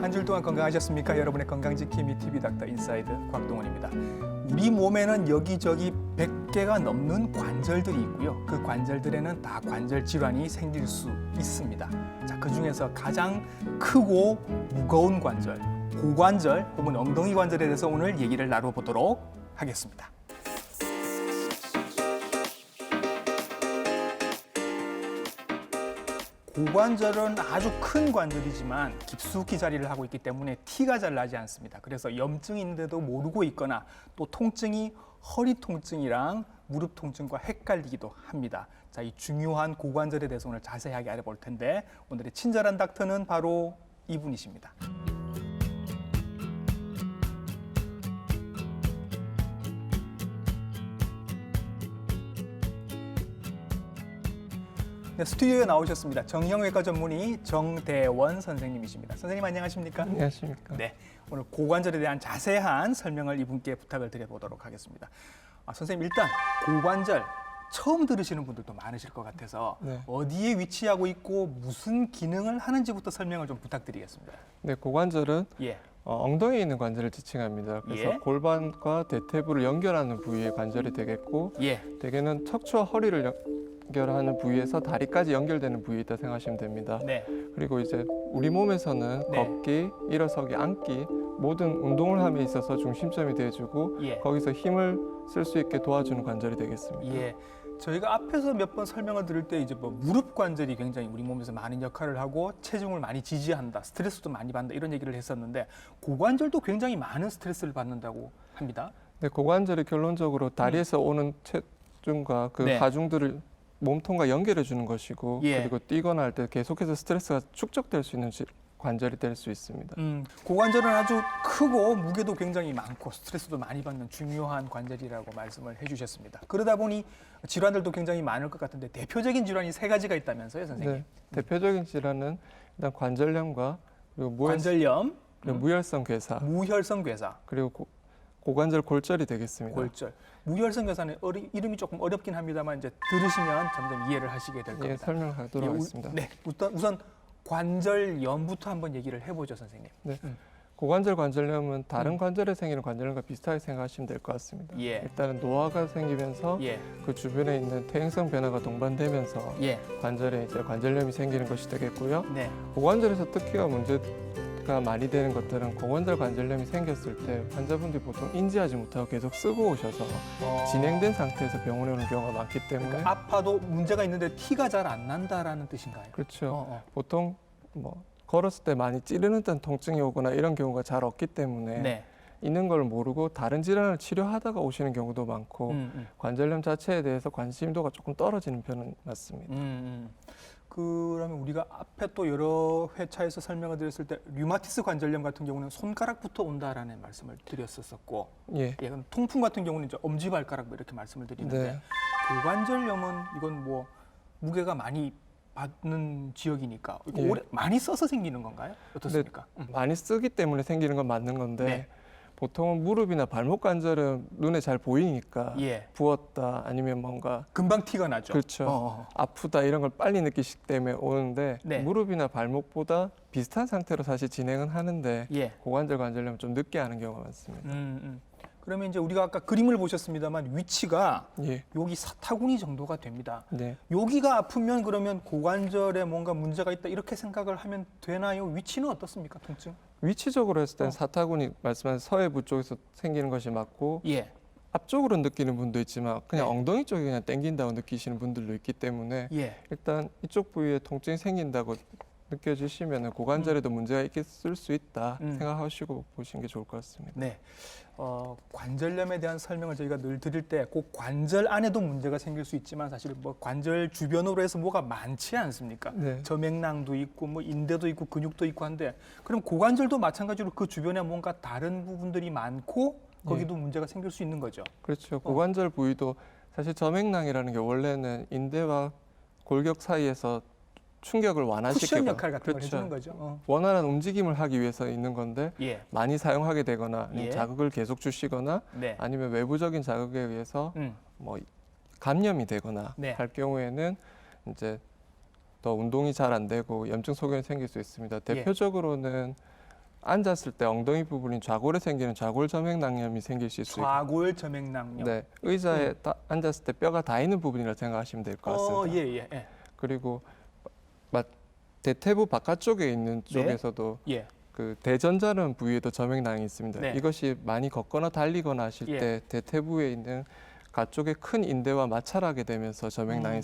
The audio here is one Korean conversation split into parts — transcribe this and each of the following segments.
한 주 동안 건강하셨습니까? 여러분의 건강지킴이 TV 닥터 인사이드 곽동원입니다. 우리 몸에는 여기저기 100개가 넘는 관절들이 있고요. 그 관절들에는 다 관절 질환이 생길 수 있습니다. 자, 그 중에서 가장 크고 무거운 관절, 고관절 혹은 엉덩이 관절에 대해서 오늘 얘기를 나눠보도록 하겠습니다. 고관절은 아주 큰 관절이지만 깊숙이 자리를 하고 있기 때문에 티가 잘 나지 않습니다. 그래서 염증이 있는데도 모르고 있거나 또 통증이 허리 통증이랑 무릎 통증과 헷갈리기도 합니다. 자, 이 중요한 고관절에 대해서 오늘 자세하게 알아볼 텐데 오늘의 친절한 닥터는 바로 이분이십니다. 네, 스튜디오에 나오셨습니다. 정형외과 전문의 정대원 선생님이십니다. 선생님 안녕하십니까? 안녕하십니까? 네, 오늘 고관절에 대한 자세한 설명을 이분께 부탁을 드려보도록 하겠습니다. 선생님 일단 고관절 처음 들으시는 분들도 많으실 것 같아서 네. 어디에 위치하고 있고 무슨 기능을 하는지부터 설명을 좀 부탁드리겠습니다. 네, 고관절은 예, 엉덩이에 있는 관절을 지칭합니다. 그래서 예. 골반과 대퇴부를 연결하는 부위의 관절이 되겠고, 예, 대개는 척추와 허리를 연결하는 부위에서 다리까지 연결되는 부위이다 생각하시면 됩니다. 네, 그리고 이제 우리 몸에서는 네. 걷기, 일어서기, 앉기 모든 운동을 함에 있어서 중심점이 돼주고 예. 거기서 힘을 쓸 수 있게 도와주는 관절이 되겠습니다. 예. 저희가 앞에서 몇 번 설명을 드릴 때 이제 뭐 무릎 관절이 굉장히 우리 몸에서 많은 역할을 하고 체중을 많이 지지한다, 스트레스도 많이 받는다 이런 얘기를 했었는데 고관절도 굉장히 많은 스트레스를 받는다고 합니다. 네, 고관절이 결론적으로 다리에서 오는 체중과 그 네. 하중들을 몸통과 연결해 주는 것이고, 예. 그리고 뛰거나 할 때 계속해서 스트레스가 축적될 수 있는 관절이 될 수 있습니다. 고관절은 아주 크고 무게도 굉장히 많고 스트레스도 많이 받는 중요한 관절이라고 말씀을 해주셨습니다. 그러다 보니 질환들도 굉장히 많을 것 같은데 대표적인 질환이 3가지가 있다면서요, 선생님? 네, 대표적인 질환은 일단 관절염과 그리고 관절염, 무혈성 괴사, 무혈성 괴사, 그리고 고관절 골절이 되겠습니다. 골절. 무혈성 괴사는 이름이 조금 어렵긴 합니다만 이제 들으시면 점점 이해를 하시게 될 예, 겁니다. 설명하도록 하겠습니다. 네, 우선 관절염부터 한번 얘기를 해보죠, 선생님. 네. 관절염은 다른 관절에 생기는 관절염과 비슷하게 생각하시면 될 것 같습니다. 예. 일단은 노화가 생기면서 예, 그 주변에 있는 퇴행성 변화가 동반되면서 예, 관절에 이제 관절염이 생기는 것이 되겠고요. 네, 고관절에서 특히가 문제가 많이 되는 것들은 고관절 관절염이 생겼을 때 환자분들이 보통 인지하지 못하고 계속 쓰고 오셔서 진행된 상태에서 병원에 오는 경우가 많기 때문에 그러니까 아파도 문제가 있는데 티가 잘 안 난다라는 뜻인가요? 그렇죠. 보통 뭐 걸었을 때 많이 찌르는 듯한 통증이 오거나 이런 경우가 잘 없기 때문에 네. 있는 걸 모르고 다른 질환을 치료하다가 오시는 경우도 많고 음. 관절염 자체에 대해서 관심도가 조금 떨어지는 편은 맞습니다. 그러면 우리가 앞에 또 여러 회차에서 설명을 드렸을 때 류마티스 관절염 같은 경우는 손가락부터 온다라는 말씀을 드렸었고, 예. 그럼 통풍 같은 경우는 이제 엄지발가락 뭐 이렇게 말씀을 드리는데 네. 고관절염은 이건 뭐 무게가 많이 받는 지역이니까 이거 예. 많이 써서 생기는 건가요? 어떻습니까? 많이 쓰기 때문에 생기는 건 맞는 건데 네. 보통은 무릎이나 발목 관절은 눈에 잘 보이니까 예. 부었다 아니면 뭔가 금방 티가 나죠. 그렇죠. 아프다 이런 걸 빨리 느끼시기 때문에 오는데 네. 무릎이나 발목보다 비슷한 상태로 사실 진행은 하는데 예. 고관절 관절염은 좀 늦게 하는 경우가 많습니다. 그러면 이제 우리가 아까 그림을 보셨습니다만 위치가 예. 여기 사타구니 정도가 됩니다. 네. 여기가 아프면 그러면 고관절에 뭔가 문제가 있다 이렇게 생각을 하면 되나요? 위치는 어떻습니까? 통증? 위치적으로 했을 때는 사타구니 말씀하신 서해부 쪽에서 생기는 것이 맞고 예. 앞쪽으로 느끼는 분도 있지만 그냥 네. 엉덩이 쪽에 그냥 당긴다고 느끼시는 분들도 있기 때문에 예. 일단 이쪽 부위에 통증이 생긴다고 느껴지시면 고관절에도 문제가 있을 수 있다 생각하시고 보시는 게 좋을 것 같습니다. 네. 관절염에 대한 설명을 저희가 늘 드릴 때 꼭 관절 안에도 문제가 생길 수 있지만 사실 뭐 관절 주변으로 해서 뭐가 많지 않습니까? 네. 저맥낭도 있고 뭐 인대도 있고 근육도 있고 한데 그럼 고관절도 마찬가지로 그 주변에 뭔가 다른 부분들이 많고 거기도 문제가 생길 수 있는 거죠. 그렇죠. 고관절 부위도 사실 저맥낭이라는 게 원래는 인대와 골격 사이에서 충격을 완화시키고 쿠션 역할 같은 걸 그렇죠. 해주는 거죠. 원활한 움직임을 하기 위해서 있는 건데 예. 많이 사용하게 되거나 아니면 예. 자극을 계속 주시거나 네. 아니면 외부적인 자극에 의해서 음. 뭐 감염이 되거나 네. 할 경우에는 이제 더 운동이 잘 안 되고 염증 소견이 생길 수 있습니다. 대표적으로는 앉았을 때 엉덩이 부분인 좌골에 생기는 좌골 점액낭염이 생길 수 있어요. 좌골 점액낭염. 네, 의자에 앉았을 때 뼈가 닿이는 부분이라 생각하시면 될 것 같습니다. 예. 그리고 대퇴부 바깥쪽에 있는 쪽에서도 예. 그 대전자는 부위에도 점액낭이 있습니다. 네. 이것이 많이 걷거나 달리거나 하실 예. 때 대퇴부에 있는 가쪽의 큰 인대와 마찰하게 되면서 점액낭이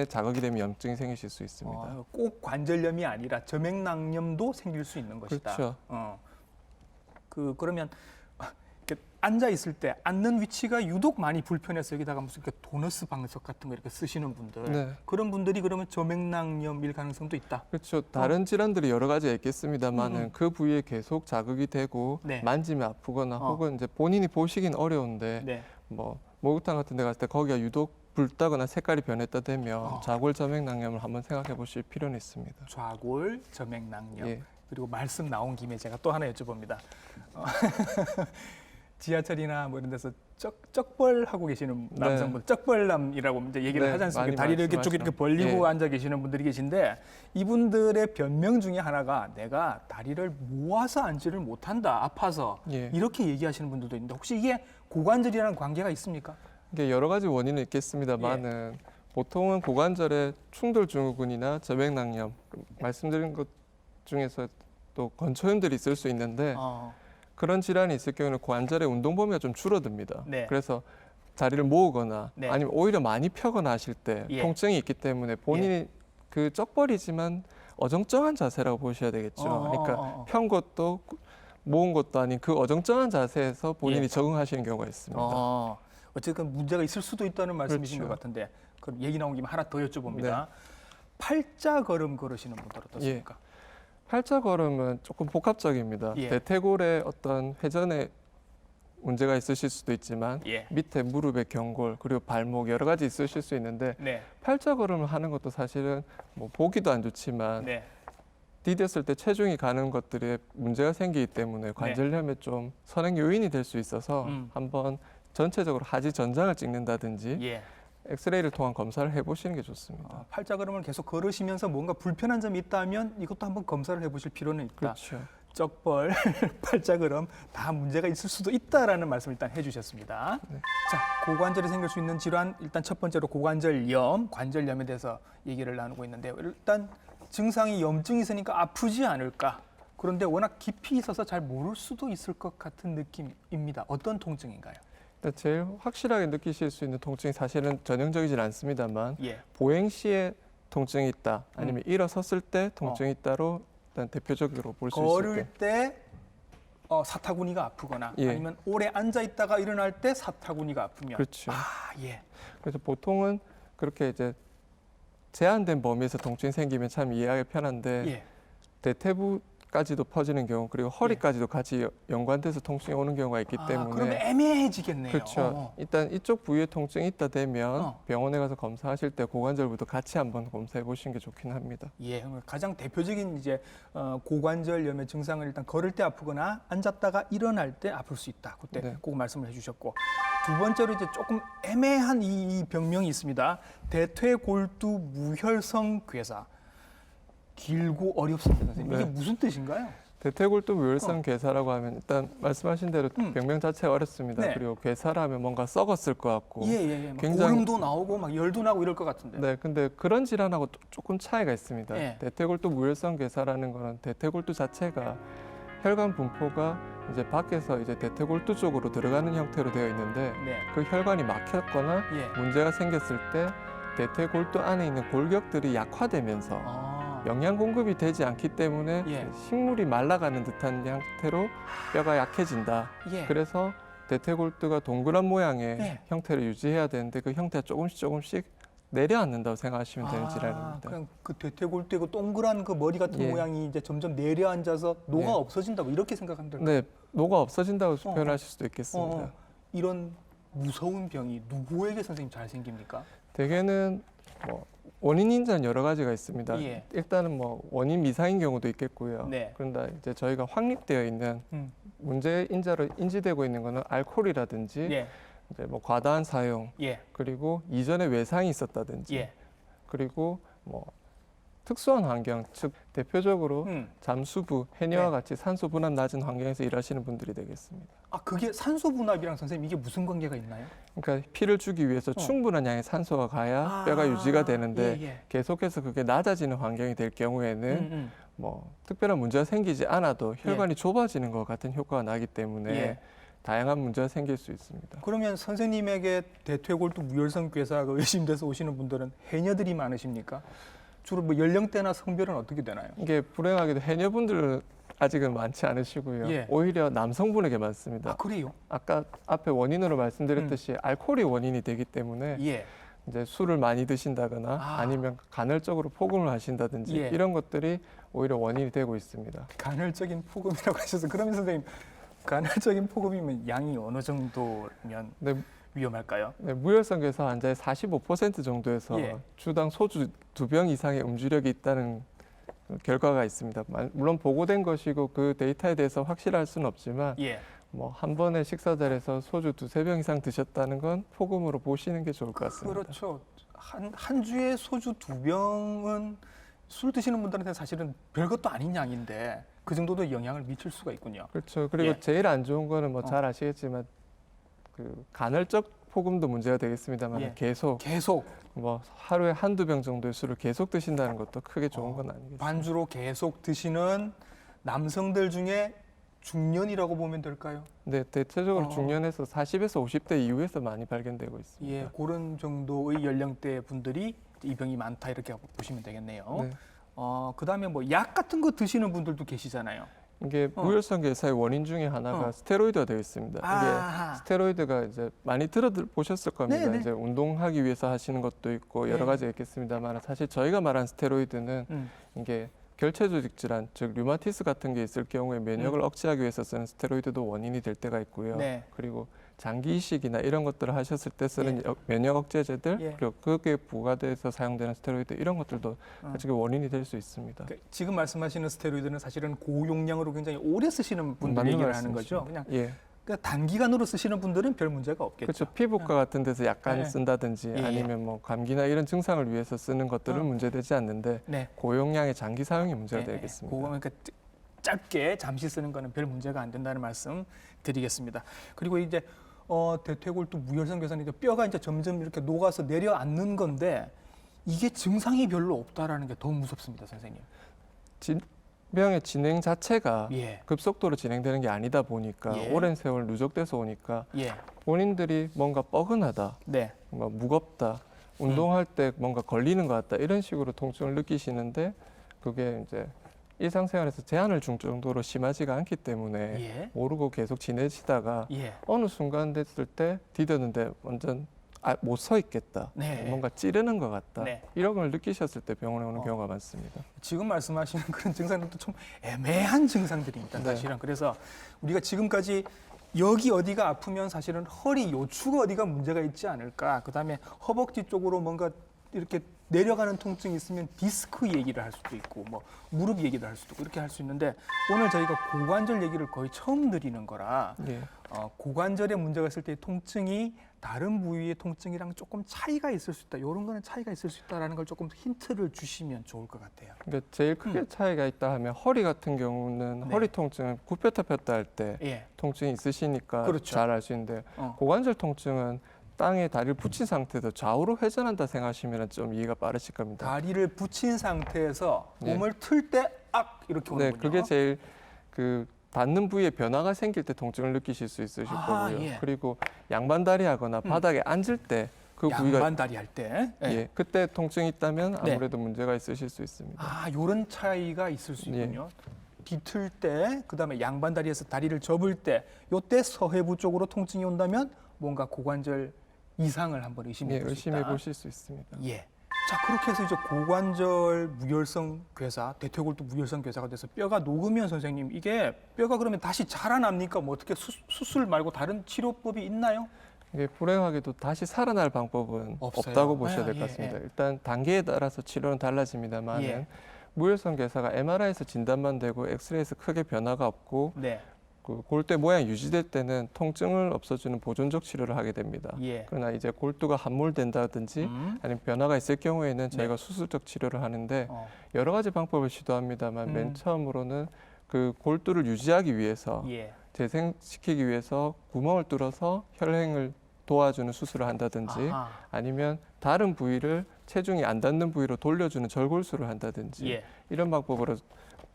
자극이 되면 염증이 생기실 수 있습니다. 꼭 관절염이 아니라 점액낭염도 생길 수 있는 것이다. 그렇죠. 그러면 이렇게 앉아 있을 때 앉는 위치가 유독 많이 불편해서 여기다가 무슨 이렇게 도너스 방석 같은 거 이렇게 쓰시는 분들, 네. 그런 분들이 그러면 점액낭염일 가능성도 있다. 그렇죠. 다른 질환들이 여러 가지가 있겠습니다만은 그 부위에 계속 자극이 되고 네. 만지면 아프거나 혹은 이제 본인이 보시긴 어려운데 네. 뭐 목욕탕 같은 데 갔을 때 거기가 유독 붉다거나 색깔이 변했다 되면 좌골 점액낭염을 한번 생각해 보실 필요는 있습니다. 좌골 점액낭염. 예. 그리고 말씀 나온 김에 제가 또 하나 여쭤봅니다. 지하철이나 뭐 이런 데서 쩍벌 하고 계시는 남성분, 쩍벌남이라고 이제 얘기를 네, 하지 않습니까? 많이 다리를 이렇게 쭉 이렇게 벌리고 예. 앉아 계시는 분들이 계신데 이분들의 변명 중에 하나가 내가 다리를 모아서 앉지를 못한다, 아파서 예. 이렇게 얘기하시는 분들도 있는데 혹시 이게 고관절이라는 관계가 있습니까? 이게 여러 가지 원인은 있겠습니다만은 보통은 고관절의 충돌 증후군이나 점액낭염 말씀드린 것 중에서 또 건초염들이 있을 수 있는데 그런 질환이 있을 경우는 관절의 운동 범위가 좀 줄어듭니다. 네. 그래서 다리를 모으거나 네. 아니면 오히려 많이 펴거나 하실 때 예. 통증이 있기 때문에 본인이 그 쩍벌이지만 어정쩡한 자세라고 보셔야 되겠죠. 그러니까 편 것도 모은 것도 아닌 그 어정쩡한 자세에서 본인이 예. 적응하시는 경우가 있습니다. 어쨌든 문제가 있을 수도 있다는 말씀이신 그렇죠. 것 같은데 그럼 얘기 나온 김에 하나 더 여쭤봅니다. 네. 팔자 걸음 걸으시는 분들 어떻습니까? 팔자 걸음은 조금 복합적입니다. 예. 대퇴골의 어떤 회전에 문제가 있으실 수도 있지만 예. 밑에 무릎의 경골 그리고 발목 여러 가지 있으실 수 있는데 네. 팔자 걸음을 하는 것도 사실은 뭐 보기도 안 좋지만 네. 디뎠을 때 체중이 가는 것들에 문제가 생기기 때문에 관절염에 좀 선행 요인이 될 수 있어서 한번 전체적으로 하지 전장을 찍는다든지 예. 엑스레이를 통한 검사를 해보시는 게 좋습니다. 팔자 걸음을 계속 걸으시면서 뭔가 불편한 점이 있다면 이것도 한번 검사를 해보실 필요는 있다. 그렇죠. 쩍벌, 팔자 걸음 다 문제가 있을 수도 있다라는 말씀을 일단 해주셨습니다. 네. 자, 고관절에 생길 수 있는 질환 일단 첫 번째로 고관절염, 관절염에 대해서 얘기를 나누고 있는데요. 일단 증상이 염증이 있으니까 아프지 않을까? 그런데 워낙 깊이 있어서 잘 모를 수도 있을 것 같은 느낌입니다. 어떤 통증인가요? 제일 확실하게 느끼실 수 있는 통증이 사실은 전형적이진 않습니다만 예. 보행 시에 통증이 있다 아니면 일어섰을 때 통증이 있다로 일단 대표적으로 볼 수 있을 걸을 때 사타구니가 아프거나 예. 아니면 오래 앉아 있다가 일어날 때 사타구니가 아프면 그렇죠. 예. 그래서 보통은 그렇게 이제 제한된 범위에서 통증이 생기면 참 이해하기 편한데 예. 대퇴부까지도 퍼지는 경우 그리고 허리까지도 같이 연관돼서 통증이 오는 경우가 있기 그러면 때문에 애매해지겠네요. 그렇죠. 일단 이쪽 부위에 통증이 있다 되면 병원에 가서 검사하실 때 고관절부도 같이 한번 검사해 보시는 게 좋긴 합니다. 예, 그럼 가장 대표적인 이제 고관절염의 증상은 일단 걸을 때 아프거나 앉았다가 일어날 때 아플 수 있다. 그때 네. 꼭 말씀을 해주셨고 두 번째로 이제 조금 애매한 이 병명이 있습니다. 대퇴골두 무혈성 괴사. 길고 어렵습니다, 선생님. 이게 네. 무슨 뜻인가요? 대퇴골두 무혈성 괴사라고 하면 일단 말씀하신 대로 병명 자체가 어렵습니다. 네. 그리고 괴사라면 뭔가 썩었을 것 같고 예. 굉장히- 고름도 나오고 막 열도 나고 이럴 것 같은데. 네, 근데 그런 질환하고 조금 차이가 있습니다. 네. 대퇴골두 무혈성 괴사라는 거는 대퇴골두 자체가 혈관 분포가 이제 밖에서 이제 대퇴골두 쪽으로 들어가는 형태로 되어 있는데 네. 그 혈관이 막혔거나 예. 문제가 생겼을 때 대퇴골두 안에 있는 골격들이 약화되면서 영양 공급이 되지 않기 때문에 예. 식물이 말라가는 듯한 형태로 뼈가 약해진다. 예. 그래서 대퇴골두가 동그란 모양의 예. 형태를 유지해야 되는데 그 형태가 조금씩 내려앉는다고 생각하시면 되는 질환입니다. 그냥 그 대퇴골두의 동그란 그 머리 같은 예. 모양이 이제 점점 내려앉아서 노가 예. 없어진다고 이렇게 생각하면 될까요? 네, 노가 없어진다고 어. 표현하실 수도 있겠습니다. 이런 무서운 병이 누구에게 선생님 잘 생깁니까? 대개는 뭐 원인 인자는 여러 가지가 있습니다. 예. 일단은 뭐 원인 미상인 경우도 있겠고요. 네. 그런데 이제 저희가 확립되어 있는 음. 문제 인자로 인지되고 있는 거는 알코올이라든지 예. 이제 뭐 과다한 사용 예. 그리고 이전에 외상이 있었다든지 예. 그리고 뭐 특수한 환경, 즉 대표적으로 잠수부, 해녀와 네. 같이 산소 분압 낮은 환경에서 일하시는 분들이 되겠습니다. 아, 그게 산소 분압이랑 선생님 이게 무슨 관계가 있나요? 그러니까 피를 주기 위해서 충분한 양의 산소가 가야 뼈가 유지가 되는데 예, 예. 계속해서 그게 낮아지는 환경이 될 경우에는 뭐 특별한 문제가 생기지 않아도 혈관이 좁아지는 것 같은 효과가 나기 때문에 예. 다양한 문제가 생길 수 있습니다. 그러면 선생님에게 대퇴골두 무혈성 괴사가 의심돼서 오시는 분들은 해녀들이 많으십니까? 주로 뭐 연령대나 성별은 어떻게 되나요? 이게 불행하게도 해녀분들은 아직은 많지 않으시고요. 예. 오히려 남성분에게 많습니다. 아, 그래요? 아까 앞에 원인으로 말씀드렸듯이 알코올이 원인이 되기 때문에 예. 이제 술을 많이 드신다거나 아니면 간헐적으로 폭음을 하신다든지 예. 이런 것들이 오히려 원인이 되고 있습니다. 간헐적인 폭음이라고 하셔서 그러면 선생님 간헐적인 폭음이면 양이 어느 정도면 네, 위험할까요? 네, 무혈성 괴사 환자의 45% 정도에서 예. 주당 소주 2병 이상의 음주력이 있다는 결과가 있습니다. 물론 보고된 것이고 그 데이터에 대해서 확실할 수는 없지만 예. 뭐 한 번에 식사 자리에서 소주 2~3병 이상 드셨다는 건 폭음으로 보시는 게 좋을 것 같습니다. 그렇죠. 한 주에 소주 2병은 술 드시는 분들한테 사실은 별것도 아닌 양인데 그 정도도 영향을 미칠 수가 있군요. 그렇죠. 그리고 예. 제일 안 좋은 거는 뭐 잘 아시겠지만 그 간헐적 폭음도 문제가 되겠습니다만 예. 계속 뭐 하루에 한두 병 정도의 술을 계속 드신다는 것도 크게 좋은 건 아니겠습니다. 반주로 계속 드시는 남성들 중에 중년이라고 보면 될까요? 네, 대체적으로 중년에서 40에서 50대 이후에서 많이 발견되고 있습니다. 예, 그런 정도의 연령대 분들이 이 병이 많다 이렇게 보시면 되겠네요. 네. 그다음에 뭐 약 같은 거 드시는 분들도 계시잖아요. 이게 무혈성 괴사의 원인 중에 하나가 스테로이드가 되어 있습니다. 이게 스테로이드가 이제 많이 들어보셨을 겁니다. 네네. 이제 운동하기 위해서 하시는 것도 있고 여러 가지가 있겠습니다만 사실 저희가 말한 스테로이드는 이게 결체조직 질환, 즉 류마티스 같은 게 있을 경우에 면역을 억제하기 위해서 쓰는 스테로이드도 원인이 될 때가 있고요. 네. 그리고 장기 이식이나 이런 것들을 하셨을 때 쓰는 면역 억제제들 그리고 그게 부과돼서 사용되는 스테로이드 이런 것들도 나중에 원인이 될 수 있습니다. 그러니까 지금 말씀하시는 스테로이드는 사실은 고용량으로 굉장히 오래 쓰시는 분들 맞는 얘기를 하는 말씀이십니다. 거죠. 그냥 예. 그러니까 단기간으로 쓰시는 분들은 별 문제가 없겠죠. 그렇죠. 피부과 같은 데서 약간 네. 쓴다든지 예. 아니면 뭐 감기나 이런 증상을 위해서 쓰는 것들은 문제되지 않는데 네. 고용량의 장기 사용이 문제가 네, 되겠습니다. 그거 그러니까 짧게 잠시 쓰는 거는 별 문제가 안 된다는 말씀 드리겠습니다. 그리고 이제 대퇴골두 무혈성 괴사는 이제 뼈가 이제 점점 이렇게 녹아서 내려앉는 건데 이게 증상이 별로 없다라는 게 더 무섭습니다, 선생님. 질병의 진행 자체가 예. 급속도로 진행되는 게 아니다 보니까 예. 오랜 세월 누적돼서 오니까 예. 본인들이 뭔가 뻐근하다, 네. 뭔가 무겁다, 운동할 때 뭔가 걸리는 것 같다 이런 식으로 통증을 느끼시는데 그게 이제 일상생활에서 제한을 줄 정도로 심하지가 않기 때문에 예. 모르고 계속 지내시다가 예. 어느 순간 됐을 때 디뎠는데 완전 못 서 있겠다, 네. 뭔가 찌르는 것 같다 네. 이런 걸 느끼셨을 때 병원에 오는 경우가 많습니다. 지금 말씀하시는 그런 증상들도 좀 애매한 증상들입니다, 네. 사실은. 그래서 우리가 지금까지 여기 어디가 아프면 사실은 허리 요추 어디가 문제가 있지 않을까. 그다음에 허벅지 쪽으로 뭔가 이렇게 내려가는 통증이 있으면 디스크 얘기를 할 수도 있고 뭐 무릎 얘기를 할 수도 있고 이렇게 할 수 있는데 오늘 저희가 고관절 얘기를 거의 처음 드리는 거라 예. 고관절에 문제가 있을 때 통증이 다른 부위의 통증이랑 조금 차이가 있을 수 있다. 이런 거는 차이가 있을 수 있다라는 걸 조금 힌트를 주시면 좋을 것 같아요. 그러니까 제일 크게 차이가 있다 하면 허리 같은 경우는 네. 허리 통증은 굽혔다 폈다 할 때 예. 통증이 있으시니까 그렇죠. 잘 알 수 있는데 어. 고관절 통증은 땅에 다리를 붙인 상태에서 좌우로 회전한다 생각하시면 좀 이해가 빠르실 겁니다. 다리를 붙인 상태에서 네. 몸을 틀 때 악 이렇게 네, 오는군요. 그게 제일 그 닿는 부위에 변화가 생길 때 통증을 느끼실 수 있으실 거고요. 예. 그리고 양반다리 하거나 바닥에 앉을 때 그 부위가 양반다리 할 때. 예, 그때 통증이 있다면 네. 아무래도 문제가 있으실 수 있습니다. 아, 요런 차이가 있을 수 예. 있군요. 뒤틀 때, 그다음에 양반다리에서 다리를 접을 때, 요때 서해부 쪽으로 통증이 온다면 뭔가 고관절 이상을 한번 의심해 예, 볼 수 의심해 있다. 보실 수 있습니다. 예. 자, 그렇게 해서 이제 고관절 무혈성 괴사, 대퇴골두 무혈성 괴사가 돼서 뼈가 녹으면 선생님 이게 뼈가 그러면 다시 자라납니까? 뭐 어떻게 수술 말고 다른 치료법이 있나요? 이게 불행하게도 다시 살아날 방법은 없어요. 없다고 보셔야 될 것 예, 같습니다. 예. 일단 단계에 따라서 치료는 달라집니다만 예. 무혈성 괴사가 MRI에서 진단만 되고 엑스레이에서 크게 변화가 없고 네. 그 골대 모양이 유지될 때는 통증을 없애주는 보존적 치료를 하게 됩니다. 예. 그러나 이제 골두가 함몰된다든지 아니면 변화가 있을 경우에는 저희가 네. 수술적 치료를 하는데 여러 가지 방법을 시도합니다만 맨 처음으로는 그 골두를 유지하기 위해서 예. 재생시키기 위해서 구멍을 뚫어서 혈행을 도와주는 수술을 한다든지 아하. 아니면 다른 부위를 체중이 안 닿는 부위로 돌려주는 절골술을 한다든지 예. 이런 방법으로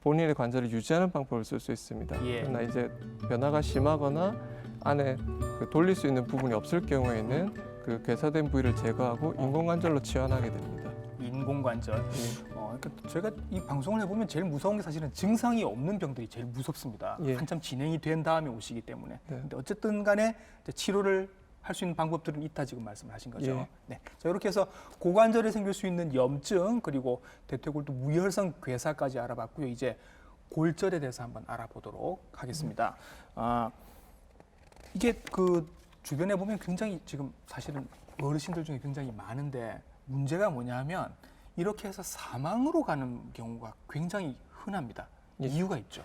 본인의 관절을 유지하는 방법을 쓸 수 있습니다. 예. 그러나 이제 변화가 심하거나 안에 그 돌릴 수 있는 부분이 없을 경우에는 그 괴사된 부위를 제거하고 인공관절로 치환하게 됩니다. 인공관절. 그러니까 저희가 이 방송을 해보면 제일 무서운 게 사실은 증상이 없는 병들이 제일 무섭습니다. 예. 한참 진행이 된 다음에 오시기 때문에. 네. 근데 어쨌든 간에 이제 치료를 할 수 있는 방법들은 있다 지금 말씀을 하신 거죠. 예. 네. 자, 이렇게 해서 고관절에 생길 수 있는 염증 그리고 대퇴골두 무혈성 괴사까지 알아봤고요. 이제 골절에 대해서 한번 알아보도록 하겠습니다. 이게 그 주변에 보면 굉장히 지금 사실은 어르신들 중에 굉장히 많은데 문제가 뭐냐면 이렇게 해서 사망으로 가는 경우가 굉장히 흔합니다. 예. 이유가 있죠.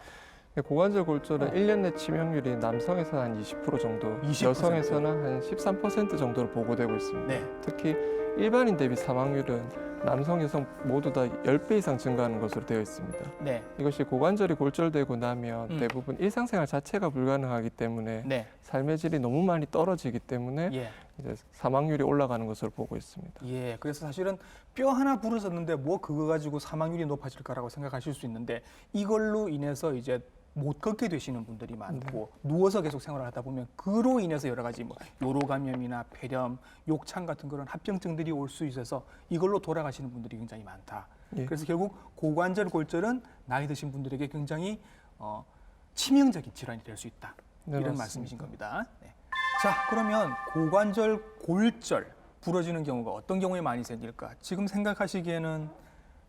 고관절 골절은 1년 내 치명률이 남성에서는 한 20% 정도, 20%? 여성에서는 한 13% 정도로 보고되고 있습니다. 네. 특히 일반인 대비 사망률은 남성, 여성 모두 다 10배 이상 증가하는 것으로 되어 있습니다. 네. 이것이 고관절이 골절되고 나면 음. 대부분 일상생활 자체가 불가능하기 때문에 네. 삶의 질이 너무 많이 떨어지기 때문에 예. 이제 사망률이 올라가는 것으로 보고 있습니다. 예. 그래서 사실은 뼈 하나 부러졌는데 뭐 그거 가지고 사망률이 높아질까라고 생각하실 수 있는데 이걸로 인해서 이제 못 걷게 되시는 분들이 많고 누워서 계속 생활을 하다 보면 그로 인해서 여러 가지 뭐 요로 감염이나 폐렴, 욕창 같은 그런 합병증들이 올 수 있어서 이걸로 돌아가시는 분들이 굉장히 많다. 예. 그래서 결국 고관절 골절은 나이 드신 분들에게 굉장히 치명적인 질환이 될 수 있다. 네, 이런 맞습니다. 말씀이신 겁니다. 네. 자, 그러면 고관절 골절 부러지는 경우가 어떤 경우에 많이 생길까? 지금 생각하시기에는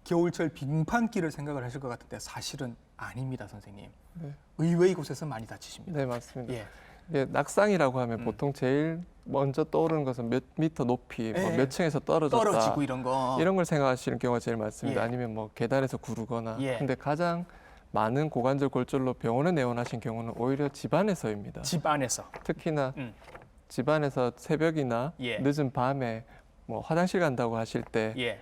겨울철 빙판길을 생각을 하실 것 같은데 사실은 아닙니다, 선생님. 네. 의외의 곳에서 많이 다치십니다. 네, 맞습니다. 예. 이게 낙상이라고 하면 보통 제일 먼저 떠오르는 것은 몇 미터 높이, 뭐 예. 몇 층에서 떨어졌다. 떨어지고 이런 거. 이런 걸 생각하시는 경우가 제일 많습니다. 예. 아니면 뭐 계단에서 구르거나. 예. 근데 가장 많은 고관절 골절로 병원에 내원하신 경우는 오히려 집안에서입니다. 집 안에서. 특히나 음. 집안에서 새벽이나 예. 늦은 밤에 뭐 화장실 간다고 하실 때 예.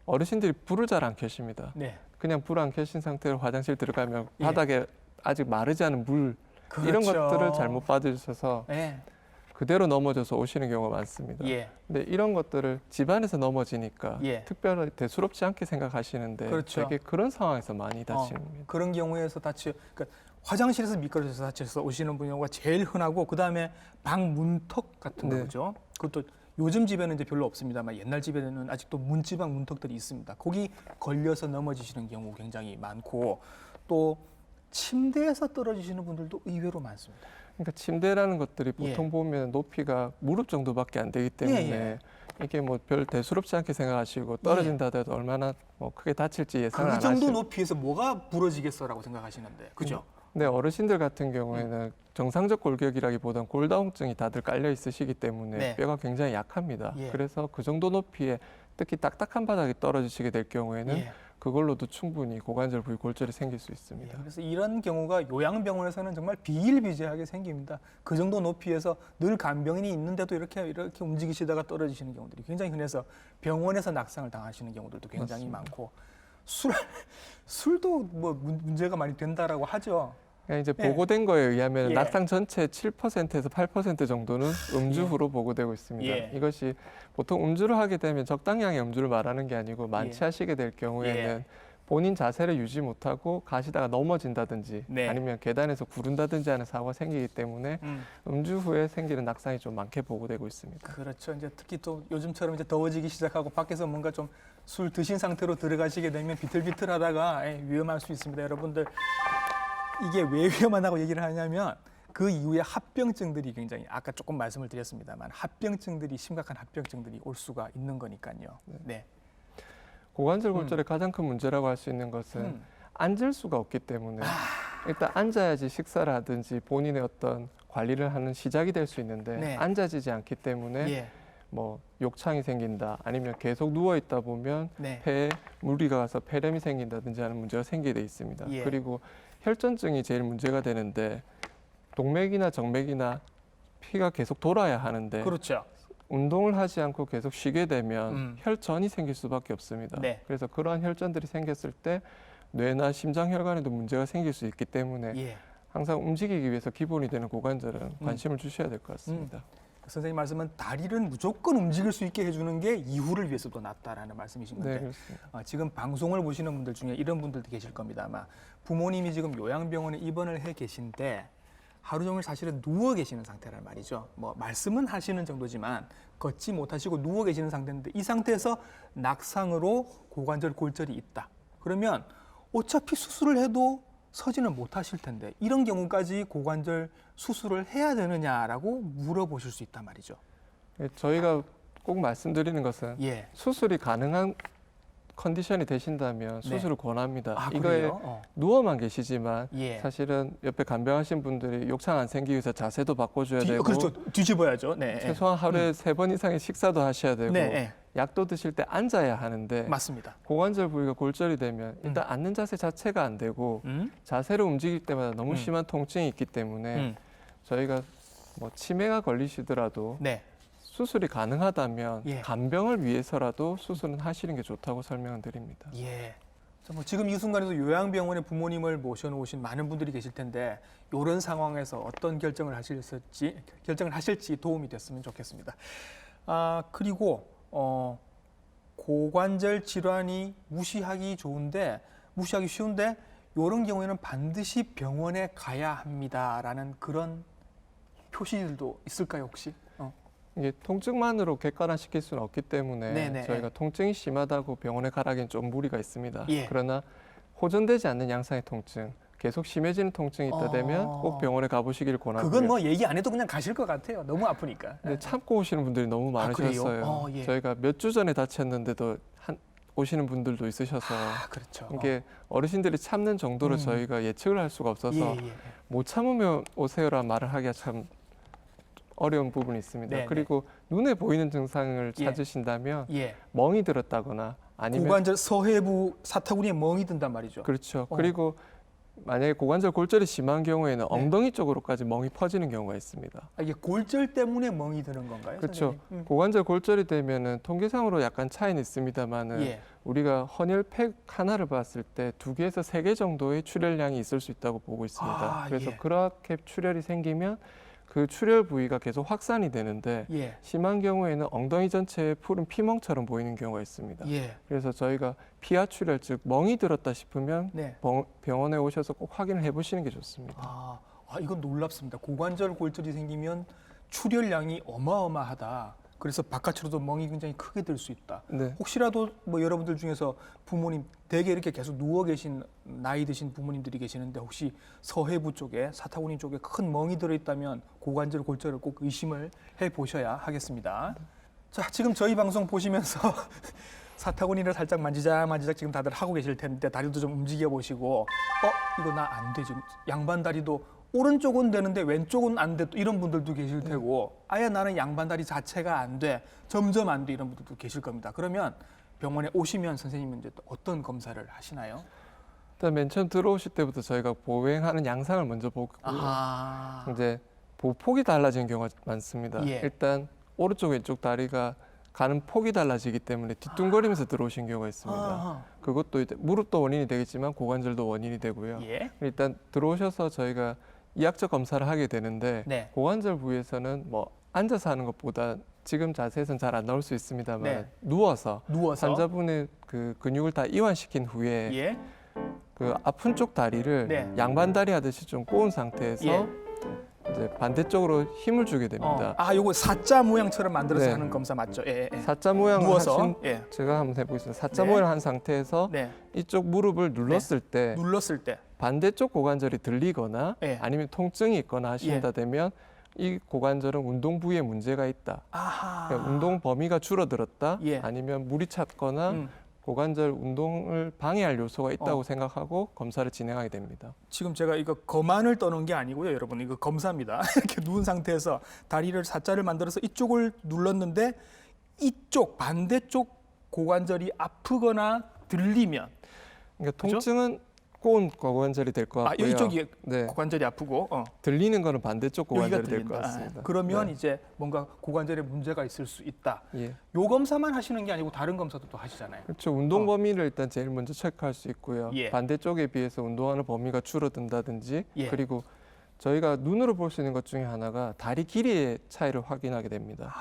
어르신들이 불을 잘 안 켜십니다. 네. 그냥 불 안 켜신 상태로 화장실 들어가면 예. 바닥에 아직 마르지 않은 물 이런 그렇죠. 것들을 잘못 받으셔서 예. 그대로 넘어져서 오시는 경우가 많습니다. 예. 근데 이런 것들을 집안에서 넘어지니까 예. 특별히 대수롭지 않게 생각하시는데 그렇죠. 되게 그런 상황에서 많이 다치는 그런 경우에서 그러니까 화장실에서 미끄러져서 다쳐서 오시는 경우가 제일 흔하고 그 다음에 방 문턱 같은 네. 거죠. 그것도 요즘 집에는 이제 별로 없습니다만 옛날 집에는 아직도 문지방 문턱들이 있습니다. 거기 걸려서 넘어지시는 경우 굉장히 많고 또 침대에서 떨어지시는 분들도 의외로 많습니다. 그러니까 침대라는 것들이 보통 예. 보면 높이가 무릎 정도밖에 안 되기 때문에 예. 이게 뭐 별 대수롭지 않게 생각하시고 떨어진다 하더라도 얼마나 뭐 크게 다칠지 예상을 그 안 정도 하시고 높이에서 뭐가 부러지겠어라고 생각하시는데, 그죠? 근데 어르신들 같은 경우에는 정상적 골격이라기보단 골다공증이 다들 깔려 있으시기 때문에 네. 뼈가 굉장히 약합니다. 예. 그래서 그 정도 높이에 특히 딱딱한 바닥에 떨어지시게 될 경우에는 예. 그걸로도 충분히 고관절 부위 골절이 생길 수 예, 있습니다. 그래서 이런 경우가 요양병원에서는 정말 비일비재하게 생깁니다. 그 정도 높이에서 늘 간병인이 있는데도 이렇게 움직이시다가 떨어지시는 경우들이 굉장히 흔해서 병원에서 낙상을 당하시는 경우들도 굉장히 맞습니다. 많고 술도 뭐 문제가 많이 된다라고 하죠. 그러니까 이제 예. 보고된 거에 의하면 예. 낙상 전체 7%에서 8% 정도는 음주 후로 보고되고 있습니다. 예. 이것이 보통 음주를 하게 되면 적당량의 음주를 말하는 게 아니고 만취하시게 될 경우에는 예. 본인 자세를 유지 못하고 가시다가 넘어진다든지 네. 아니면 계단에서 구른다든지 하는 사고가 생기기 때문에 음. 음주 후에 생기는 낙상이 좀 많게 보고되고 있습니다. 그렇죠. 이제 특히 또 요즘처럼 이제 더워지기 시작하고 밖에서 뭔가 좀 술 드신 상태로 들어가시게 되면 비틀비틀하다가 위험할 수 있습니다. 여러분들 이게 왜 위험하다고 얘기를 하냐면 그 이후에 합병증들이 굉장히 아까 조금 말씀을 드렸습니다만 심각한 합병증들이 올 수가 있는 거니까요. 네. 고관절 골절의 가장 큰 문제라고 할 수 있는 것은 앉을 수가 없기 때문에 일단 앉아야지 식사를 하든지 본인의 어떤 관리를 하는 시작이 될 수 있는데 네. 앉아지지 않기 때문에 예. 뭐 욕창이 생긴다 아니면 계속 누워 있다 보면 네. 폐에 무리가 가서 폐렴이 생긴다든지 하는 문제가 생기게 돼 있습니다. 예. 그리고 혈전증이 제일 문제가 되는데 동맥이나 정맥이나 피가 계속 돌아야 하는데 그렇죠. 운동을 하지 않고 계속 쉬게 되면 음. 혈전이 생길 수밖에 없습니다. 네. 그래서 그러한 혈전들이 생겼을 때 뇌나 심장혈관에도 문제가 생길 수 있기 때문에 예. 항상 움직이기 위해서 기본이 되는 고관절은 관심을 주셔야 될 것 같습니다. 선생님 말씀은 다리를 무조건 움직일 수 있게 해주는 게 이후를 위해서도 낫다라는 말씀이신 건데 네, 그렇습니다. 지금 방송을 보시는 분들 중에 이런 분들도 계실 겁니다. 아마 부모님이 지금 요양병원에 입원을 해 계신데 하루 종일 사실은 누워 계시는 상태란 말이죠. 뭐 말씀은 하시는 정도지만 걷지 못하시고 누워 계시는 상태인데 이 상태에서 낙상으로 고관절 골절이 있다. 그러면 어차피 수술을 해도 서지는 못하실 텐데 이런 경우까지 고관절 수술을 해야 되느냐라고 물어보실 수 있단 말이죠. 저희가 꼭 말씀드리는 것은 예. 수술이 가능한 컨디션이 되신다면 수술을 권합니다. 아, 이거에 그래요? 누워만 계시지만 예. 사실은 옆에 간병하신 분들이 욕창 안 생기기 위해서 자세도 바꿔줘야 되고 그렇죠. 뒤집어야죠. 네. 최소한 하루에 3번 이상의 식사도 하셔야 되고 네, 네. 약도 드실 때 앉아야 하는데 맞습니다. 고관절 부위가 골절이 되면 일단 앉는 자세 자체가 안 되고 자세를 움직일 때마다 너무 심한 통증이 있기 때문에 저희가 뭐 치매가 걸리시더라도 네. 수술이 가능하다면 예. 간병을 위해서라도 수술은 하시는 게 좋다고 설명을 드립니다. 예. 자, 뭐 지금 이 순간에도 요양병원에 부모님을 모셔놓으신 많은 분들이 계실 텐데 이런 상황에서 어떤 결정을 하실지 도움이 됐으면 좋겠습니다. 그리고 고관절 질환이 무시하기 쉬운데 이런 경우에는 반드시 병원에 가야 합니다라는 그런 표시들도 있을까요 혹시? 이게 통증만으로 객관화시킬 수는 없기 때문에 네네. 저희가 통증이 심하다고 병원에 가라기엔 좀 무리가 있습니다. 예. 그러나 호전되지 않는 양상의 통증, 계속 심해지는 통증이 있다 되면 꼭 병원에 가보시길 권하고요. 그건 뭐 얘기 안 해도 그냥 가실 것 같아요. 너무 아프니까. 근데 참고 오시는 분들이 너무 많으셨어요. 그래요? 예. 저희가 몇 주 전에 다쳤는데도 오시는 분들도 있으셔서 그렇죠. 이게 어르신들이 참는 정도로 저희가 예측을 할 수가 없어서 예. 못 참으면 오세요라는 말을 하기가 참 어려운 부분이 있습니다. 네, 그리고 눈에 보이는 증상을 예. 찾으신다면 예. 멍이 들었다거나 아니면 고관절 서해부 사타구니에 멍이 든단 말이죠. 그렇죠. 그리고 만약에 고관절 골절이 심한 경우에는 엉덩이 쪽으로까지 멍이 퍼지는 경우가 있습니다. 이게 골절 때문에 멍이 드는 건가요? 그렇죠. 선생님? 고관절 골절이 되면은 통계상으로 약간 차이는 있습니다만은 예. 우리가 헌혈팩 하나를 봤을 때 2개에서 3개 정도의 출혈량이 있을 수 있다고 보고 있습니다. 그래서 예. 그렇게 출혈이 생기면 그 출혈 부위가 계속 확산이 되는데 예. 심한 경우에는 엉덩이 전체에 푸른 피멍처럼 보이는 경우가 있습니다. 예. 그래서 저희가 피하 출혈 즉 멍이 들었다 싶으면 네. 병원에 오셔서 꼭 확인을 해보시는 게 좋습니다. 이건 놀랍습니다. 고관절 골절이 생기면 출혈량이 어마어마하다. 그래서 바깥으로도 멍이 굉장히 크게 들 수 있다. 네. 혹시라도 뭐 여러분들 중에서 부모님 대개 이렇게 계속 누워 계신 나이 드신 부모님들이 계시는데 혹시 서해부 쪽에 사타구니 쪽에 큰 멍이 들어 있다면 고관절 골절을 꼭 의심을 해 보셔야 하겠습니다. 자, 지금 저희 방송 보시면서 사타구니를 살짝 만지작 지금 다들 하고 계실 텐데 다리도 좀 움직여 보시고 이거 나 안 돼. 지금 양반 다리도 오른쪽은 되는데 왼쪽은 안 돼. 또 이런 분들도 계실 테고 아예 나는 양반다리 자체가 안 돼. 점점 안 돼. 이런 분들도 계실 겁니다. 그러면 병원에 오시면 선생님은 이제 또 어떤 검사를 하시나요? 일단 맨 처음 들어오실 때부터 저희가 보행하는 양상을 먼저 보고 이제 보폭이 달라지는 경우가 많습니다. 예. 일단 오른쪽 왼쪽 다리가 가는 폭이 달라지기 때문에 뒤뚱거리면서 들어오신 경우가 있습니다. 그것도 이제 무릎도 원인이 되겠지만 고관절도 원인이 되고요. 예. 일단 들어오셔서 저희가 이학적 검사를 하게 되는데 네. 고관절 부위에서는 뭐 앉아서 하는 것보다 지금 자세에서는 잘 안 나올 수 있습니다만 네. 누워서 환자분의 그 근육을 다 이완시킨 후에 예. 그 아픈 쪽 다리를 네. 양반다리 하듯이 좀 꼬은 상태에서 예. 이제 반대쪽으로 힘을 주게 됩니다. 요거 사자 모양처럼 만들어서 네. 하는 검사 맞죠? 예. 사자 모양을 누워서 하신 예. 제가 한번 해보겠습니다. 사자 네. 모양을 한 상태에서 네. 이쪽 무릎을 눌렀을 때 눌렀을 때 반대쪽 고관절이 들리거나 예. 아니면 통증이 있거나 하신다 되면 이 고관절은 운동 부위에 문제가 있다. 그러니까 운동 범위가 줄어들었다. 예. 아니면 물이 찼거나 고관절 운동을 방해할 요소가 있다고 생각하고 검사를 진행하게 됩니다. 지금 제가 이거 거만을 떠는 게 아니고요, 여러분. 이거 검사입니다. 이렇게 누운 상태에서 다리를 사자를 만들어서 이쪽을 눌렀는데 이쪽 반대쪽 고관절이 아프거나 들리면 그러니까 그죠? 통증은 꼬은 고관절이 될 것 같고요. 이쪽이 네. 고관절이 아프고 들리는 거는 반대쪽 여기가 고관절이 될 것 들린다. 같습니다. 그러면 네. 이제 뭔가 고관절에 문제가 있을 수 있다. 예. 요 검사만 하시는 게 아니고 다른 검사도 또 하시잖아요. 그렇죠. 운동 범위를 일단 제일 먼저 체크할 수 있고요. 예. 반대쪽에 비해서 운동하는 범위가 줄어든다든지 예. 그리고 저희가 눈으로 볼 수 있는 것 중에 하나가 다리 길이의 차이를 확인하게 됩니다.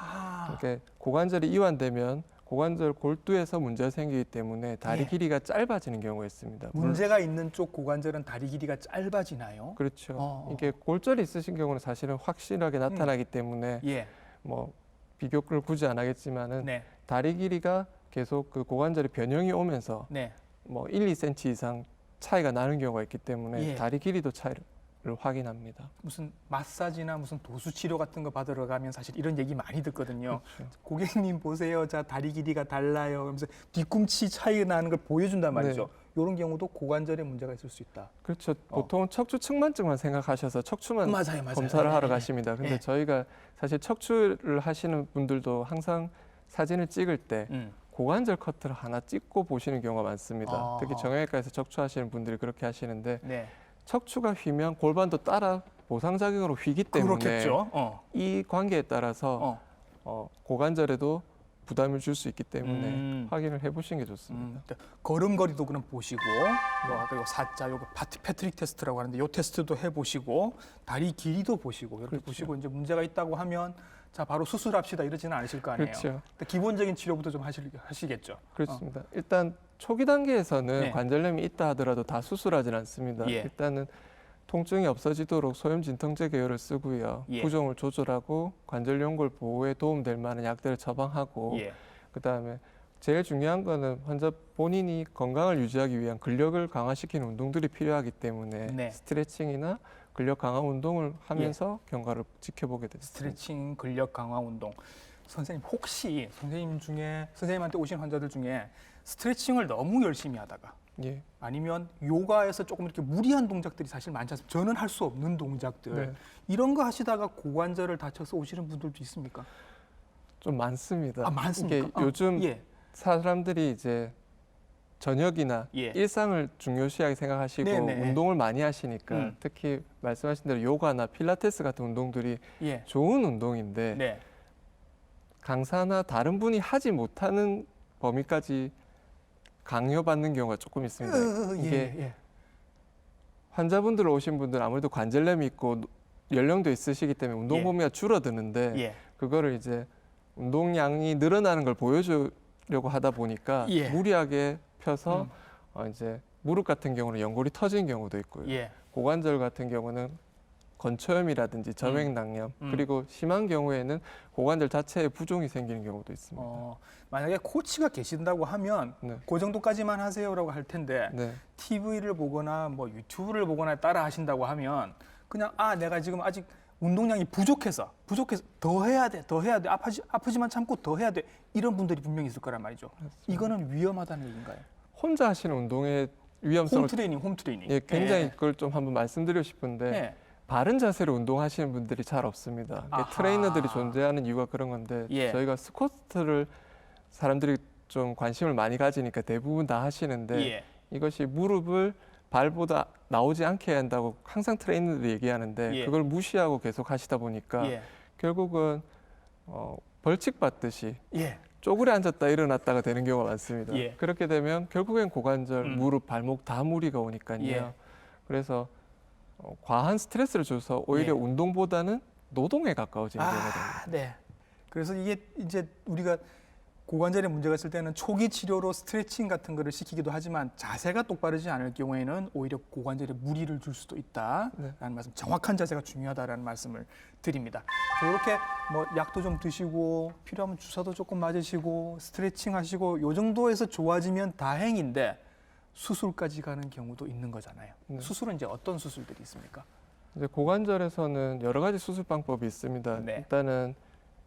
그러니까 고관절이 이완되면 고관절 골두에서 문제가 생기기 때문에 다리 예. 길이가 짧아지는 경우가 있습니다. 문제가 있는 쪽 고관절은 다리 길이가 짧아지나요? 그렇죠. 이게 골절이 있으신 경우는 사실은 확실하게 나타나기 때문에 예. 뭐 비교를 굳이 안 하겠지만은 네. 다리 길이가 계속 그 고관절의 변형이 오면서 네. 뭐 1, 2cm 이상 차이가 나는 경우가 있기 때문에 예. 다리 길이도 차이를 확인합니다. 무슨 마사지나 무슨 도수 치료 같은 거 받으러 가면 사실 이런 얘기 많이 듣거든요. 그렇죠. 고객님 보세요. 자, 다리 길이가 달라요. 그러면서 뒤꿈치 차이 나는 걸 보여준단 말이죠. 이런 경우도 고관절에 문제가 있을 수 있다. 그렇죠. 보통은 척추 측만증만 생각하셔서 척추만 맞아요. 검사를 하러 예. 가십니다. 근데 예. 저희가 사실 척추를 하시는 분들도 항상 사진을 찍을 때 고관절 커트를 하나 찍고 보시는 경우가 많습니다. 특히 정형외과에서 척추하시는 분들이 그렇게 하시는데 네. 척추가 휘면 골반도 따라 보상작용으로 휘기 때문에 그렇겠죠. 이 관계에 따라서 고관절에도 부담을 줄 수 있기 때문에 확인을 해보시는 게 좋습니다. 걸음걸이도 그럼 보시고, 그리고 사자, 요거 패트릭 테스트라고 하는데 요 테스트도 해보시고, 다리 길이도 보시고 이렇게 그렇죠. 보시고 이제 문제가 있다고 하면 자 바로 수술합시다 이러지는 않으실 거 아니에요. 그렇죠. 기본적인 치료부터 좀 하시겠죠. 그렇습니다. 일단 초기 단계에서는 네. 관절염이 있다 하더라도 다 수술하진 않습니다. 예. 일단은 통증이 없어지도록 소염 진통제 계열을 쓰고요. 예. 부종을 조절하고 관절 연골 보호에 도움될 만한 약들을 처방하고 예. 그다음에 제일 중요한 거는 환자 본인이 건강을 유지하기 위한 근력을 강화시키는 운동들이 필요하기 때문에 네. 스트레칭이나 근력 강화 운동을 하면서 경과를 지켜보게 됐습니다. 스트레칭, 근력 강화 운동. 선생님 혹시 선생님한테 오신 환자들 중에 스트레칭을 너무 열심히 하다가 예. 아니면 요가에서 조금 이렇게 무리한 동작들이 사실 많지 않습니까? 저는 할 수 없는 동작들 네. 이런 거 하시다가 고관절을 다쳐서 오시는 분들도 있습니까? 좀 많습니다. 많습니까? 이게 요즘 예. 사람들이 이제 저녁이나 예. 일상을 중요시하게 생각하시고 네네. 운동을 많이 하시니까 특히 말씀하신 대로 요가나 필라테스 같은 운동들이 예. 좋은 운동인데 네. 강사나 다른 분이 하지 못하는 범위까지 강요받는 경우가 조금 있습니다. 이게 예. 환자분들 오신 분들 아무래도 관절염이 있고 연령도 있으시기 때문에 운동 예. 범위가 줄어드는데 예. 그거를 이제 운동량이 늘어나는 걸 보여주려고 하다 보니까 예. 무리하게 펴서 이제 무릎 같은 경우는 연골이 터진 경우도 있고요. 예. 고관절 같은 경우는 건초염이라든지 점액낭염 그리고 심한 경우에는 고관절 자체에 부종이 생기는 경우도 있습니다. 만약에 코치가 계신다고 하면 네. 그 정도까지만 하세요라고 할 텐데 네. TV를 보거나 뭐 유튜브를 보거나 따라 하신다고 하면 그냥 내가 지금 아직 운동량이 부족해서 더 해야 돼 아프지만 참고 더 해야 돼 이런 분들이 분명히 있을 거란 말이죠. 맞습니다. 이거는 위험하다는 얘기인가요? 혼자 하시는 운동의 위험성을 홈트레이닝. 예, 굉장히 그걸 좀 한번 말씀드리고 싶은데 네. 바른 자세로 운동하시는 분들이 잘 없습니다. 이게 아하. 트레이너들이 존재하는 이유가 그런 건데 예. 저희가 스쿼트를 사람들이 좀 관심을 많이 가지니까 대부분 다 하시는데 예. 이것이 무릎을 발보다 나오지 않게 해야 한다고 항상 트레이너들이 얘기하는데 예. 그걸 무시하고 계속 하시다 보니까 예. 결국은 벌칙 받듯이 예. 쪼그려 앉았다 일어났다가 되는 경우가 많습니다. 예. 그렇게 되면 결국엔 고관절, 무릎, 발목 다 무리가 오니까요. 예. 그래서 과한 스트레스를 줘서 오히려 예. 운동보다는 노동에 가까워지는 경우가 됩니다. 네. 그래서 이게 이제 우리가 고관절에 문제가 있을 때는 초기 치료로 스트레칭 같은 거를 시키기도 하지만 자세가 똑바르지 않을 경우에는 오히려 고관절에 무리를 줄 수도 있다라는 네. 말씀, 정확한 자세가 중요하다라는 말씀을 드립니다. 이렇게 뭐 약도 좀 드시고 필요하면 주사도 조금 맞으시고 스트레칭 하시고 요 정도에서 좋아지면 다행인데 수술까지 가는 경우도 있는 거잖아요. 네. 수술은 이제 어떤 수술들이 있습니까? 이제 고관절에서는 여러 가지 수술 방법이 있습니다. 네. 일단은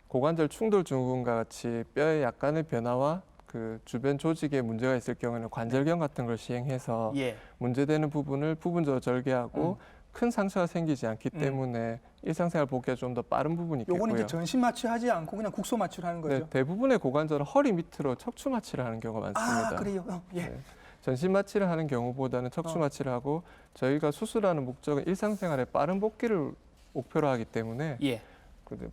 고관절 충돌 증후군과 같이 뼈의 약간의 변화와 그 주변 조직에 문제가 있을 경우에는 관절경 같은 걸 시행해서 예. 문제되는 부분을 부분적으로 절개하고 큰 상처가 생기지 않기 때문에 일상생활 복귀가 좀 더 빠른 부분이 있겠고요. 요거는 이제 전신 마취하지 않고 그냥 국소 마취를 하는 거죠. 네, 대부분의 고관절은 허리 밑으로 척추 마취를 하는 경우가 많습니다. 그래요. 예. 네. 전신 마취를 하는 경우보다는 척추 마취를 하고 저희가 수술하는 목적은 일상생활에 빠른 복귀를 목표로 하기 때문에 예.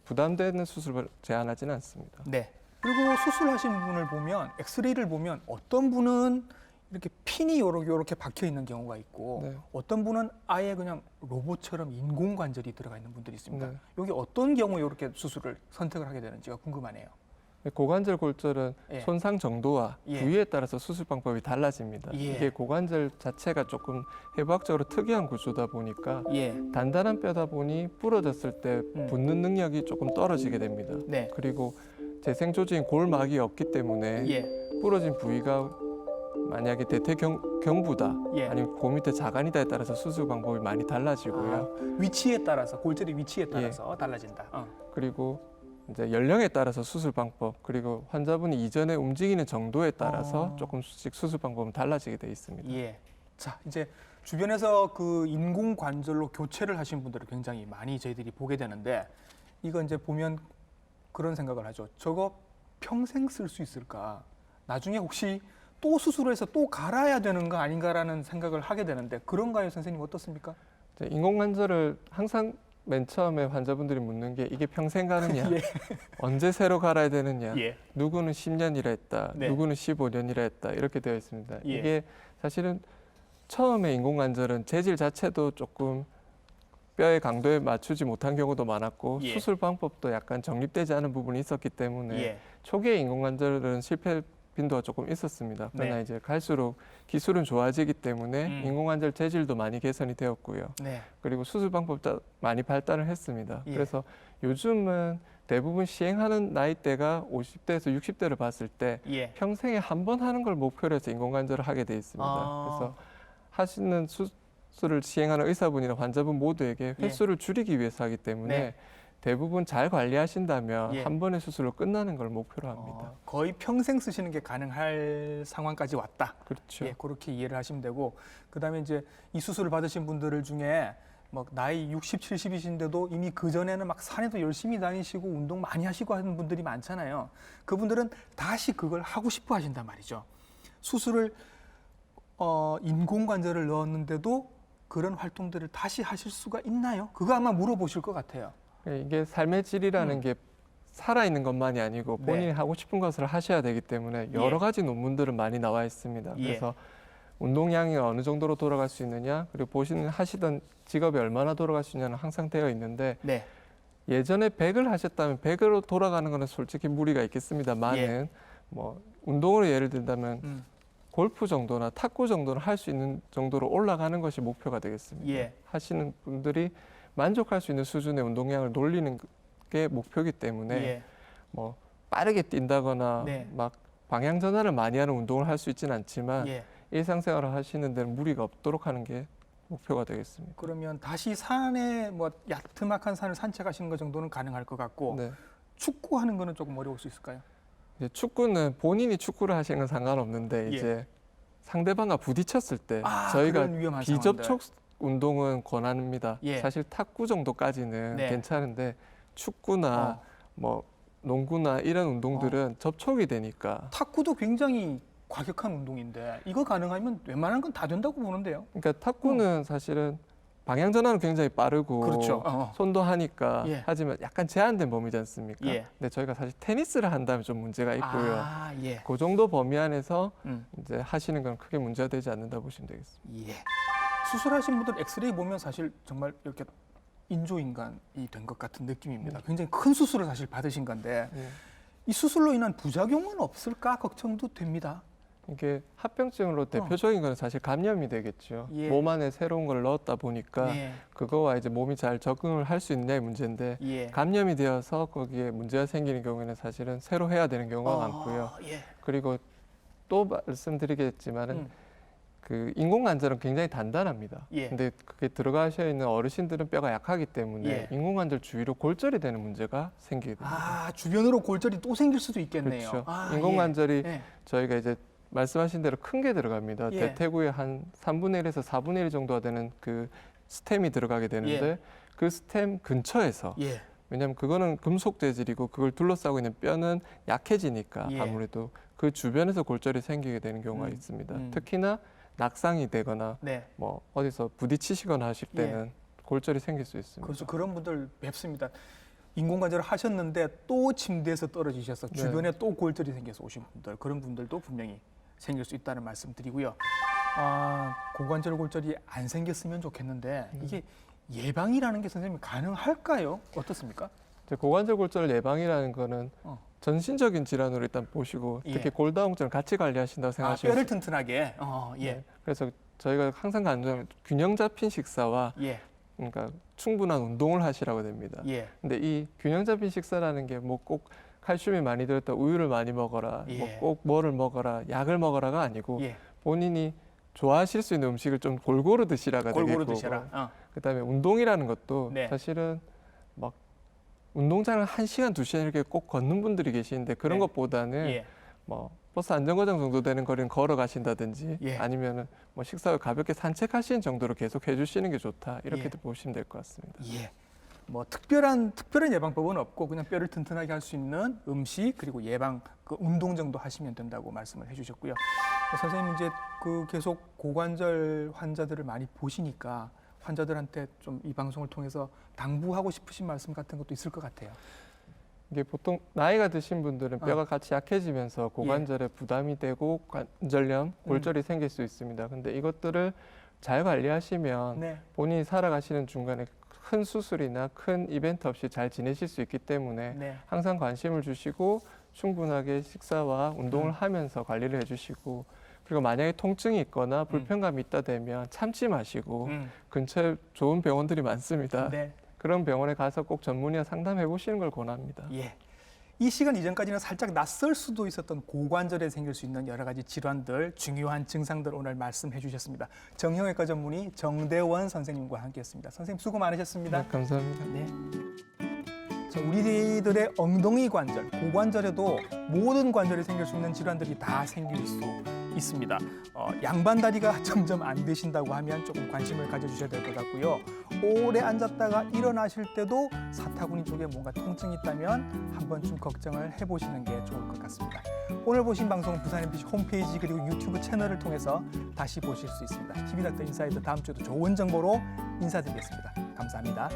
부담되는 수술을 제한하지는 않습니다. 네. 그리고 수술하신 분을 보면 엑스레이를 보면 어떤 분은 이렇게 핀이 요렇게 박혀 있는 경우가 있고 네. 어떤 분은 아예 그냥 로봇처럼 인공관절이 들어가 있는 분들이 있습니다. 네. 여기 어떤 경우에 이렇게 수술을 선택을 하게 되는지가 궁금하네요. 고관절 골절은 예. 손상 정도와 예. 부위에 따라서 수술 방법이 달라집니다. 예. 이게 고관절 자체가 조금 해부학적으로 특이한 구조다 보니까 예. 단단한 뼈다 보니 부러졌을 때 붙는 능력이 조금 떨어지게 됩니다. 네. 그리고 재생 조직인 골막이 없기 때문에 예. 부러진 부위가 만약에 대퇴경부다 예. 아니면 그 밑에 자간이다에 따라서 수술 방법이 많이 달라지고요. 위치에 따라서 골절의 위치에 따라서 달라진다. 그리고 이제 연령에 따라서 수술 방법 그리고 환자분이 이전에 움직이는 정도에 따라서 조금씩 수술 방법은 달라지게 돼 있습니다. 예. 자, 이제 주변에서 그 인공관절로 교체를 하신 분들을 굉장히 많이 저희들이 보게 되는데 이거 이제 보면 그런 생각을 하죠. 저거 평생 쓸 수 있을까? 나중에 혹시 또 수술해서 또 갈아야 되는 거 아닌가라는 생각을 하게 되는데 그런가요, 선생님 어떻습니까? 인공관절을 항상 맨 처음에 환자분들이 묻는 게 이게 평생 가느냐, 예. 언제 새로 갈아야 되느냐, 예. 누구는 10년이라 했다, 네. 누구는 15년이라 했다 이렇게 되어 있습니다. 예. 이게 사실은 처음에 인공관절은 재질 자체도 조금 뼈의 강도에 맞추지 못한 경우도 많았고 예. 수술 방법도 약간 정립되지 않은 부분이 있었기 때문에 예. 초기에 인공관절은 실패 빈도가 조금 있었습니다. 그러나 네. 이제 갈수록 기술은 좋아지기 때문에 인공관절 재질도 많이 개선이 되었고요. 네. 그리고 수술 방법도 많이 발달을 했습니다. 예. 그래서 요즘은 대부분 시행하는 나이대가 50대에서 60대를 봤을 때 예. 평생에 한 번 하는 걸 목표로 해서 인공관절을 하게 돼 있습니다. 그래서 하시는 수술을 시행하는 의사분이나 환자분 모두에게 횟수를 줄이기 위해서 하기 때문에 네. 대부분 잘 관리하신다면 예. 한 번의 수술로 끝나는 걸 목표로 합니다. 거의 평생 쓰시는 게 가능할 상황까지 왔다. 그렇죠. 예, 그렇게 이해를 하시면 되고 그다음에 이제 이 수술을 받으신 분들 중에 뭐 나이 60, 70이신데도 이미 그 전에는 막 산에도 열심히 다니시고 운동 많이 하시고 하는 분들이 많잖아요. 그분들은 다시 그걸 하고 싶어 하신단 말이죠. 수술을 인공관절을 넣었는데도 그런 활동들을 다시 하실 수가 있나요? 그거 아마 물어보실 것 같아요. 이게 삶의 질이라는 게 살아있는 것만이 아니고 본인이 네. 하고 싶은 것을 하셔야 되기 때문에 여러 가지 논문들은 많이 나와 있습니다. 예. 그래서 운동량이 어느 정도로 돌아갈 수 있느냐 그리고 하시던 직업이 얼마나 돌아갈 수 있냐는 항상 되어 있는데 네. 예전에 100을 하셨다면 100으로 돌아가는 것은 솔직히 무리가 있겠습니다만은 뭐 운동으로 예를 든다면 골프 정도나 탁구 정도는 할 수 있는 정도로 올라가는 것이 목표가 되겠습니다. 예. 하시는 분들이 만족할 수 있는 수준의 운동량을 돌리는 게 목표이기 때문에 예. 뭐 빠르게 뛴다거나 네. 막 방향 전환을 많이 하는 운동을 할 수 있지는 않지만 예. 일상생활을 하시는 데는 무리가 없도록 하는 게 목표가 되겠습니다. 그러면 다시 산에 뭐 야트막한 산을 산책하시는 것 정도는 가능할 것 같고 네. 축구하는 거는 조금 어려울 수 있을까요? 이제 축구는 본인이 축구를 하시는 건 상관없는데 예. 이제 상대방과 부딪혔을 때 아, 저희가 그런 위험한 비접촉 운동은 권합니다. 예. 사실 탁구 정도까지는 네. 괜찮은데 축구나 뭐 농구나 이런 운동들은 접촉이 되니까 탁구도 굉장히 과격한 운동인데 이거 가능하면 웬만한 건 다 된다고 보는데요. 그러니까 탁구는 사실은 방향 전환은 굉장히 빠르고 그렇죠. 손도 하니까 예. 하지만 약간 제한된 범위지 않습니까? 예. 근데 저희가 사실 테니스를 한다면 좀 문제가 있고요. 아, 예. 그 정도 범위 안에서 음. 이제 하시는 건 크게 문제가 되지 않는다 보시면 되겠습니다. 예. 수술하신 분들 엑스레이 보면 사실 정말 이렇게 인조인간이 된 것 같은 느낌입니다. 굉장히 큰 수술을 사실 받으신 건데 이 수술로 인한 부작용은 없을까 걱정도 됩니다. 이게 합병증으로 대표적인 건 사실 감염이 되겠죠. 예. 몸 안에 새로운 걸 넣었다 보니까 네. 그거와 이제 몸이 잘 적응을 할 수 있냐의 문제인데 예. 감염이 되어서 거기에 문제가 생기는 경우에는 사실은 새로 해야 되는 경우가 많고요. 예. 그리고 또 말씀드리겠지만은 그 인공관절은 굉장히 단단합니다. 예. 근데 그게 들어가셔 있는 어르신들은 뼈가 약하기 때문에 예. 인공관절 주위로 골절이 되는 문제가 생기게 됩니다. 아, 주변으로 골절이 또 생길 수도 있겠네요. 그렇죠. 아, 인공관절이 예. 저희가 이제 말씀하신 대로 큰 게 들어갑니다. 예. 대퇴구에 한 3분의 1에서 4분의 1 정도가 되는 그 스템이 들어가게 되는데 그 스템 근처에서 예. 왜냐하면 그거는 금속 재질이고 그걸 둘러싸고 있는 뼈는 약해지니까 예. 아무래도 그 주변에서 골절이 생기게 되는 경우가 있습니다. 특히나 낙상이 되거나 네. 뭐 어디서 부딪히시거나 하실 때는 골절이 생길 수 있습니다. 그래서 그런 분들 뵙습니다. 인공관절을 하셨는데 또 침대에서 떨어지셔서 주변에 또 골절이 생겨서 오신 분들, 그런 분들도 분명히 생길 수 있다는 말씀 드리고요. 고관절 골절이 안 생겼으면 좋겠는데 이게 예방이라는 게 선생님 가능할까요? 어떻습니까? 이제 고관절 골절 예방이라는 거는 전신적인 질환으로 일단 보시고 특히 골다공증을 같이 관리하신다고 생각하시면 뼈를 튼튼하게. 네. 그래서 저희가 항상 강조하는 균형 잡힌 식사와 그러니까 충분한 운동을 하시라고 됩니다. 근데 이 균형 잡힌 식사라는 게 뭐 꼭 칼슘이 많이 들었다 우유를 많이 먹어라, 뭐 꼭 뭐를 먹어라, 약을 먹어라가 아니고 본인이 좋아하실 수 있는 음식을 좀 골고루 드시라가 골고루 되겠고, 드셔라. 그다음에 운동이라는 것도 사실은 막 운동장을 1시간, 2시간 이렇게 꼭 걷는 분들이 계시는데 그런 것보다는 뭐 버스 안전거장 정도 되는 거리는 걸어 가신다든지 아니면은 뭐 식사 후 가볍게 산책하시는 정도로 계속 해주시는 게 좋다 이렇게 보시면 될 것 같습니다. 뭐 특별한 예방법은 없고 그냥 뼈를 튼튼하게 할 수 있는 음식 그리고 예방 그 운동 정도 하시면 된다고 말씀을 해주셨고요. 선생님 이제 그 계속 고관절 환자들을 많이 보시니까 환자들한테 좀 이 방송을 통해서 당부하고 싶으신 말씀 같은 것도 있을 것 같아요. 이게 보통 나이가 드신 분들은 뼈가 같이 약해지면서 고관절에 부담이 되고 관절염, 골절이 생길 수 있습니다. 근데 이것들을 잘 관리하시면 본인이 살아가시는 중간에 큰 수술이나 큰 이벤트 없이 잘 지내실 수 있기 때문에 항상 관심을 주시고 충분하게 식사와 운동을 하면서 관리를 해주시고, 그리고 만약에 통증이 있거나 불편감이 있다 되면 참지 마시고 근처에 좋은 병원들이 많습니다. 그런 병원에 가서 꼭 전문의와 상담해 보시는 걸 권합니다. 이 시간 이전까지는 살짝 낯설 수도 있었던 고관절에 생길 수 있는 여러 가지 질환들, 중요한 증상들 오늘 말씀해 주셨습니다. 정형외과 전문의 정대원 선생님과 함께했습니다. 선생님 수고 많으셨습니다. 네, 감사합니다. 자, 우리들의 엉덩이 관절, 고관절에도 모든 관절이 생길 수 있는 질환들이 다 생길 수 있습니다. 양반 다리가 점점 안 되신다고 하면 조금 관심을 가져주셔야 될 것 같고요. 오래 앉았다가 일어나실 때도 사타구니 쪽에 뭔가 통증이 있다면 한 번쯤 걱정을 해보시는 게 좋을 것 같습니다. 오늘 보신 방송은 부산 MBC 홈페이지 그리고 유튜브 채널을 통해서 다시 보실 수 있습니다. TV닥터 인사이드 다음 주에도 좋은 정보로 인사드리겠습니다. 감사합니다.